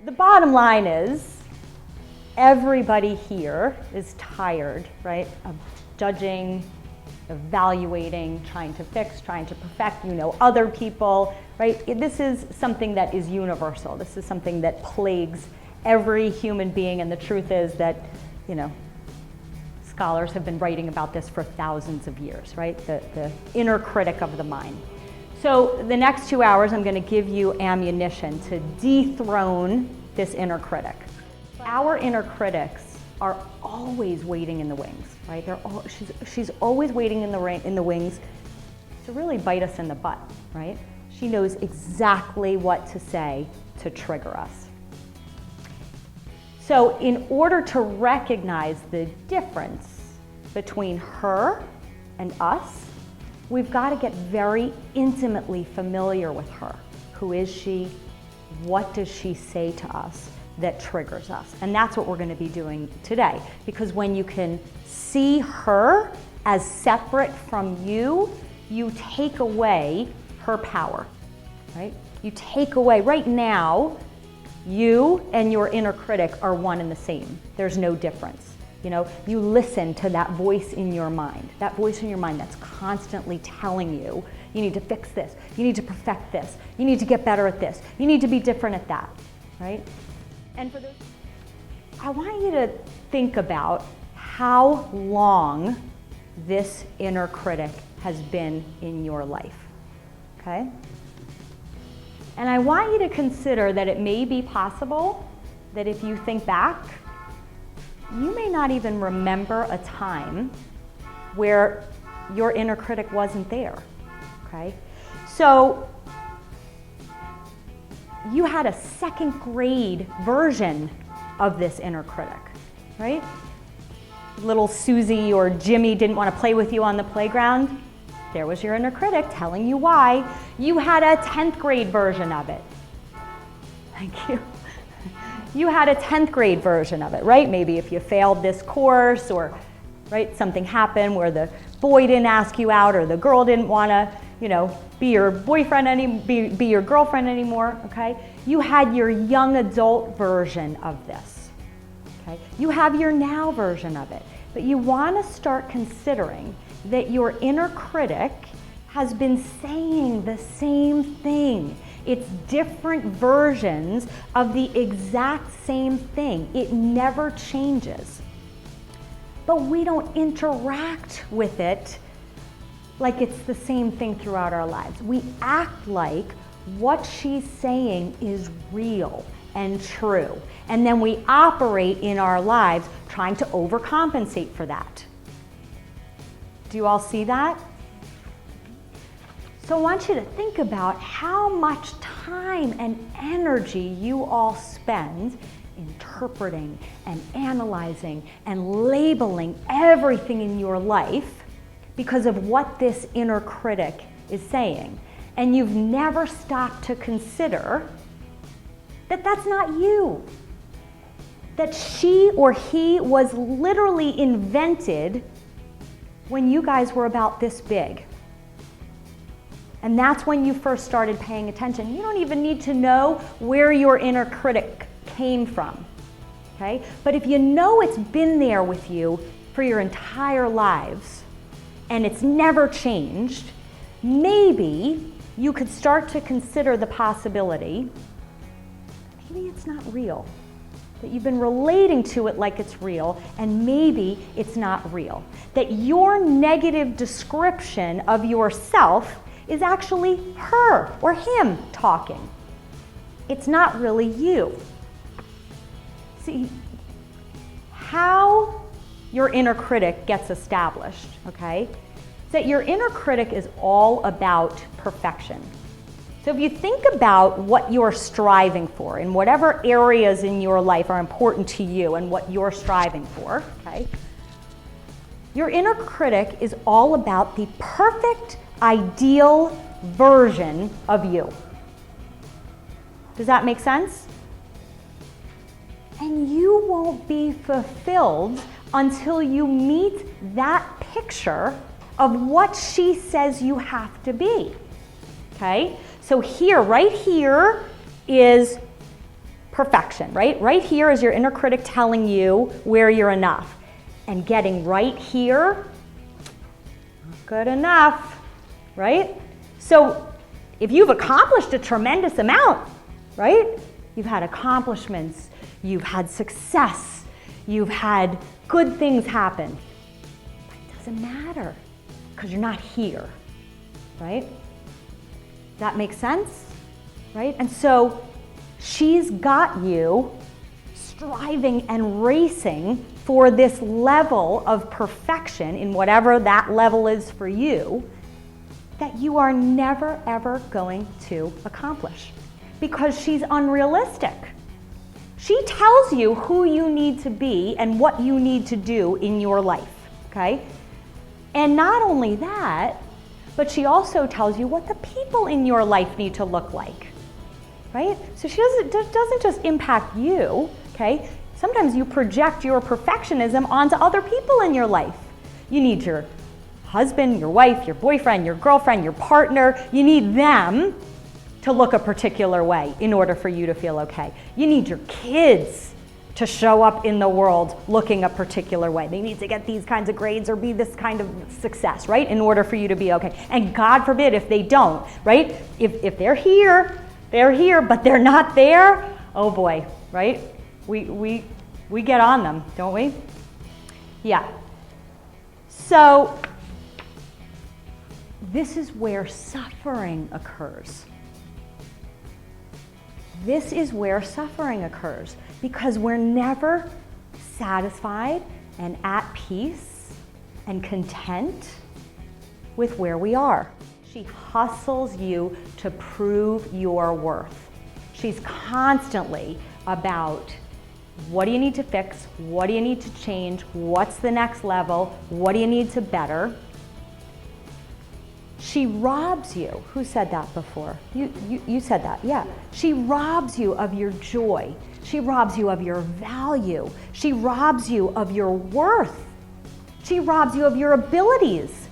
the bottom line is everybody here is tired, right, of judging, evaluating, trying to fix, trying to perfect, other people, right? This is something that is universal. This is something that plagues every human being, and the truth is that, scholars have been writing about this for thousands of years, right? The inner critic of the mind. So the next 2 hours, I'm going to give you ammunition to dethrone this inner critic. Our inner critics are always waiting in the wings, right? She's always waiting in the wings to really bite us in the butt, right? She knows exactly what to say to trigger us. So in order to recognize the difference between her and us, we've got to get very intimately familiar with her. Who is she? What does she say to us that triggers us? And that's what we're going to be doing today. Because when you can see her as separate from you, you take away her power, right? You take away, right now, you and your inner critic are one and the same. There's no difference. You listen to that voice in your mind, that's constantly telling you, you need to fix this, you need to perfect this, you need to get better at this, you need to be different at that, right? And for those, I want you to think about how long this inner critic has been in your life, okay? And I want you to consider that it may be possible that if you think back, you may not even remember a time where your inner critic wasn't there, okay? So you had a second grade version of this inner critic, right? Little Susie or Jimmy didn't want to play with you on the playground. There was your inner critic telling you why. You had a 10th grade version of it. Thank you. You had a 10th grade version of it, right? Maybe if you failed this course or, right, something happened where the boy didn't ask you out or the girl didn't want to, be your boyfriend, be your girlfriend anymore, okay? You had your young adult version of this, okay? You have your now version of it, but you want to start considering that your inner critic has been saying the same thing. It's different versions of the exact same thing. It never changes. But we don't interact with it like it's the same thing throughout our lives. We act like what she's saying is real and true. And then we operate in our lives trying to overcompensate for that. Do you all see that? So I want you to think about how much time and energy you all spend interpreting and analyzing and labeling everything in your life because of what this inner critic is saying. And you've never stopped to consider that that's not you. That she or he was literally invented when you guys were about this big. And that's when you first started paying attention. You don't even need to know where your inner critic came from, okay? But if you know it's been there with you for your entire lives and it's never changed, maybe you could start to consider the possibility, maybe it's not real. That you've been relating to it like it's real, and maybe it's not real. That your negative description of yourself is actually her or him talking. It's not really you. See, how your inner critic gets established, okay, is that your inner critic is all about perfection. So if you think about what you're striving for in whatever areas in your life are important to you and what you're striving for, okay, your inner critic is all about the perfect, ideal version of you. Does that make sense? And you won't be fulfilled until you meet that picture of what she says you have to be. Okay? So here, right here, is perfection, right? Right here is your inner critic telling you where you're enough. And getting right here, not good enough, right? So if you've accomplished a tremendous amount, right? You've had accomplishments, you've had success, you've had good things happen. But it doesn't matter because you're not here, right? That makes sense, right? And so she's got you striving and racing for this level of perfection in whatever that level is for you that you are never ever going to accomplish because she's unrealistic. She tells you who you need to be and what you need to do in your life, okay? And not only that, but she also tells you what the people in your life need to look like, right? So she doesn't just impact you, okay? Sometimes you project your perfectionism onto other people in your life. You need your husband, your wife, your boyfriend, your girlfriend, your partner. You need them to look a particular way in order for you to feel okay. You need your kids to show up in the world looking a particular way. They need to get these kinds of grades or be this kind of success, right? In order for you to be okay. And God forbid if they don't, right? If they're here, but they're not there, oh boy, right? We get on them, don't we? Yeah. So this is where suffering occurs. This is where suffering occurs because we're never satisfied and at peace and content with where we are. She hustles you to prove your worth. She's constantly about what do you need to fix, what do you need to change, what's the next level, what do you need to better. She robs you. Who said that before? You said that, yeah. She robs you of your joy. She robs you of your value. She robs you of your worth. She robs you of your abilities.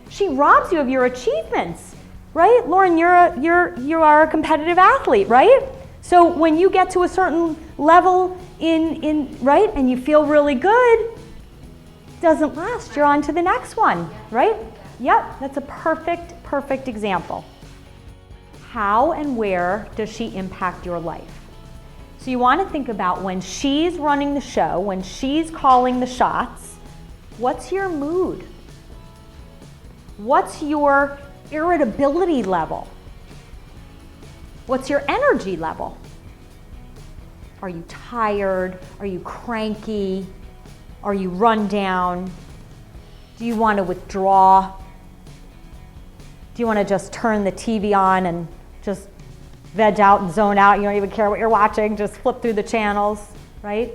She robs you of your achievements, right? Lauren, you are a competitive athlete, right? So when you get to a certain level right, and you feel really good, it doesn't last. You're on to the next one, right? Yep, that's a perfect example. How and where does she impact your life? So you want to think about when she's running the show, when she's calling the shots, what's your mood? What's your irritability level? What's your energy level? Are you tired? Are you cranky? Are you run down? Do you want to withdraw? Do you want to just turn the TV on and just veg out and zone out? You don't even care what you're watching, just flip through the channels, right?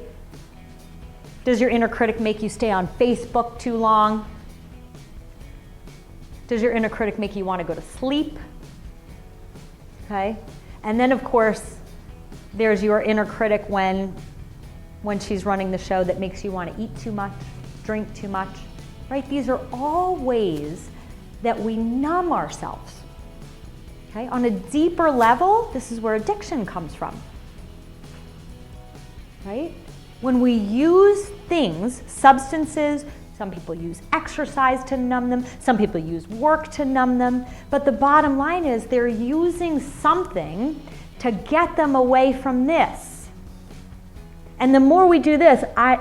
Does your inner critic make you stay on Facebook too long? Does your inner critic make you want to go to sleep? Okay? And then, of course, there's your inner critic when she's running the show that makes you want to eat too much, drink too much, right? These are all ways that we numb ourselves. Okay? On a deeper level, this is where addiction comes from, right? When we use things, substances, some people use exercise to numb them, some people use work to numb them, but the bottom line is they're using something to get them away from this. And the more we do this, I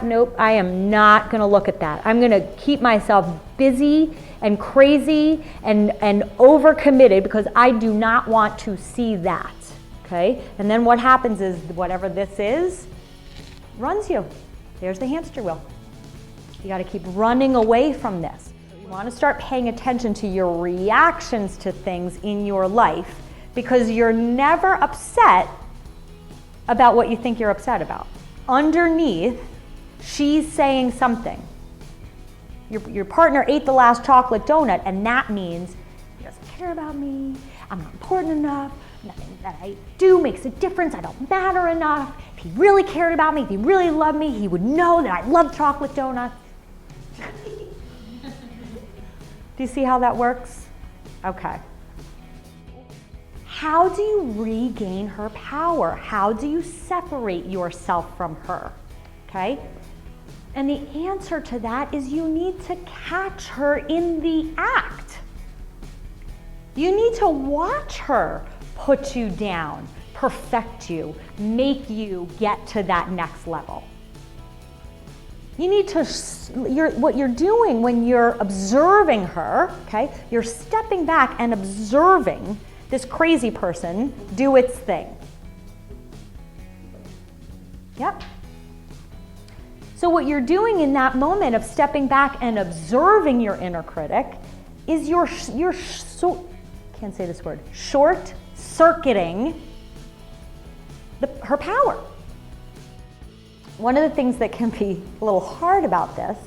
am not gonna look at that. I'm gonna keep myself busy and crazy and overcommitted because I do not want to see that, okay? And then what happens is whatever this is, runs you. There's the hamster wheel. You gotta keep running away from this. You wanna start paying attention to your reactions to things in your life because you're never upset about what you think you're upset about. Underneath, she's saying something. Your partner ate the last chocolate donut, and that means he doesn't care about me, I'm not important enough, nothing that I do makes a difference, I don't matter enough. If he really cared about me, if he really loved me, he would know that I love chocolate donuts. Do you see how that works? Okay. How do you regain her power? How do you separate yourself from her? Okay? And the answer to that is you need to catch her in the act. You need to watch her put you down, perfect you, make you get to that next level. You need to, what you're doing when you're observing her, okay, you're stepping back and observing this crazy person do its thing. Yep. So what you're doing in that moment of stepping back and observing your inner critic is can't say this word, short-circuiting her power. One of the things that can be a little hard about this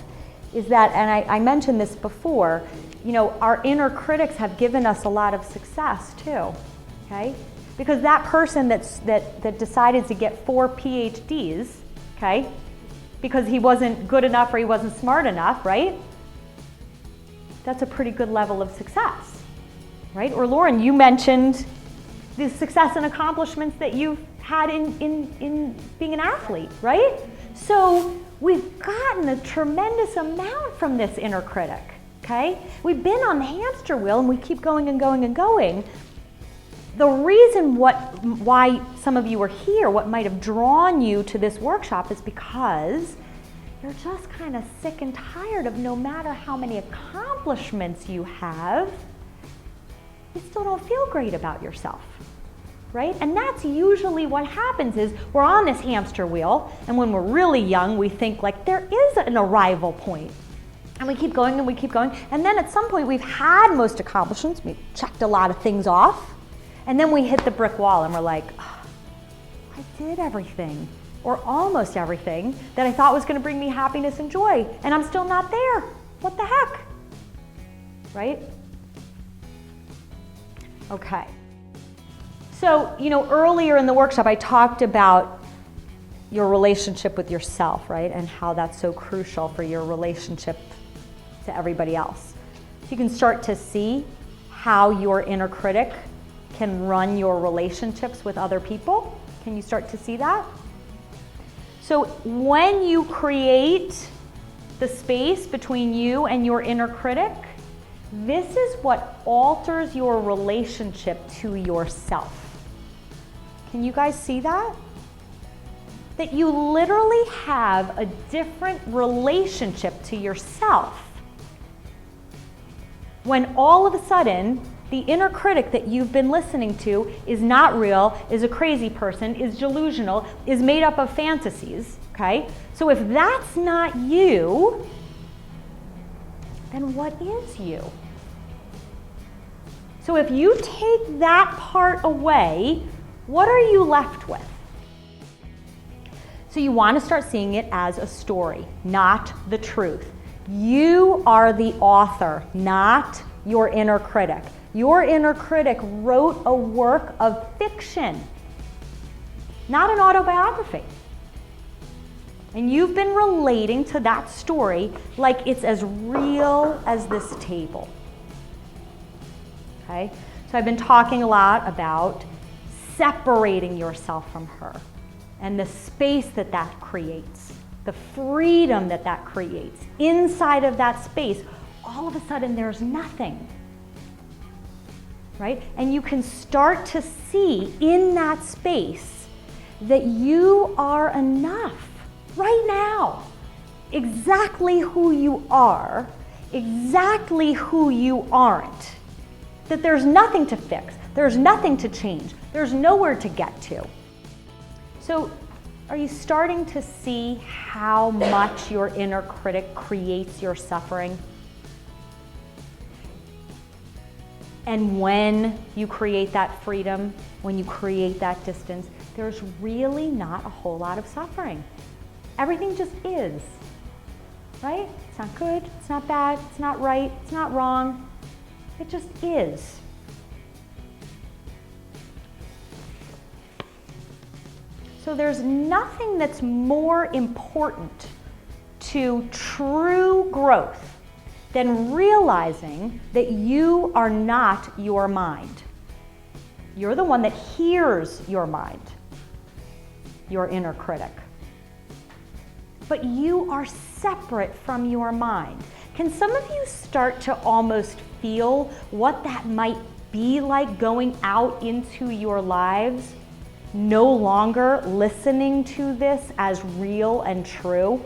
is that, and I mentioned this before, you know, our inner critics have given us a lot of success too, okay? Because that person that decided to get 4 PhDs, okay, because he wasn't good enough or he wasn't smart enough, right? That's a pretty good level of success, right? Or Lauren, you mentioned the success and accomplishments that you've had in being an athlete, right? So we've gotten a tremendous amount from this inner critic, okay? We've been on the hamster wheel and we keep going and going and going. The reason why some of you are here, what might have drawn you to this workshop is because you're just kind of sick and tired of no matter how many accomplishments you have, you still don't feel great about yourself. Right? And that's usually what happens is we're on this hamster wheel, and when we're really young, we think like there is an arrival point. And we keep going and we keep going. And then at some point we've had most accomplishments, we've checked a lot of things off, and then we hit the brick wall and we're like, oh, I did everything, or almost everything, that I thought was gonna bring me happiness and joy, and I'm still not there. What the heck? Right? Okay. So, you know, earlier in the workshop, I talked about your relationship with yourself, right? And how that's so crucial for your relationship to everybody else. So you can start to see how your inner critic can run your relationships with other people. Can you start to see that? So when you create the space between you and your inner critic, this is what alters your relationship to yourself. Can you guys see that? That you literally have a different relationship to yourself when all of a sudden the inner critic that you've been listening to is not real, is a crazy person, is delusional, is made up of fantasies, okay? So if that's not you, then what is you? So if you take that part away, what are you left with? So you want to start seeing it as a story, not the truth. You are the author, not your inner critic. Your inner critic wrote a work of fiction, not an autobiography. And you've been relating to that story like it's as real as this table. Okay? So I've been talking a lot about separating yourself from her and the space that that creates, the freedom that that creates. Inside of that space, all of a sudden there's nothing, right? And you can start to see in that space that you are enough right now, exactly who you are, exactly who you aren't. That there's nothing to fix, there's nothing to change, there's nowhere to get to. So are you starting to see how much your inner critic creates your suffering? And when you create that freedom, when you create that distance, there's really not a whole lot of suffering. Everything just is, right? It's not good, it's not bad, it's not right, it's not wrong. It just is. So there's nothing that's more important to true growth than realizing that you are not your mind. You're the one that hears your mind, your inner critic. But you are separate from your mind. Can some of you start to almost feel what that might be like going out into your lives, no longer listening to this as real and true?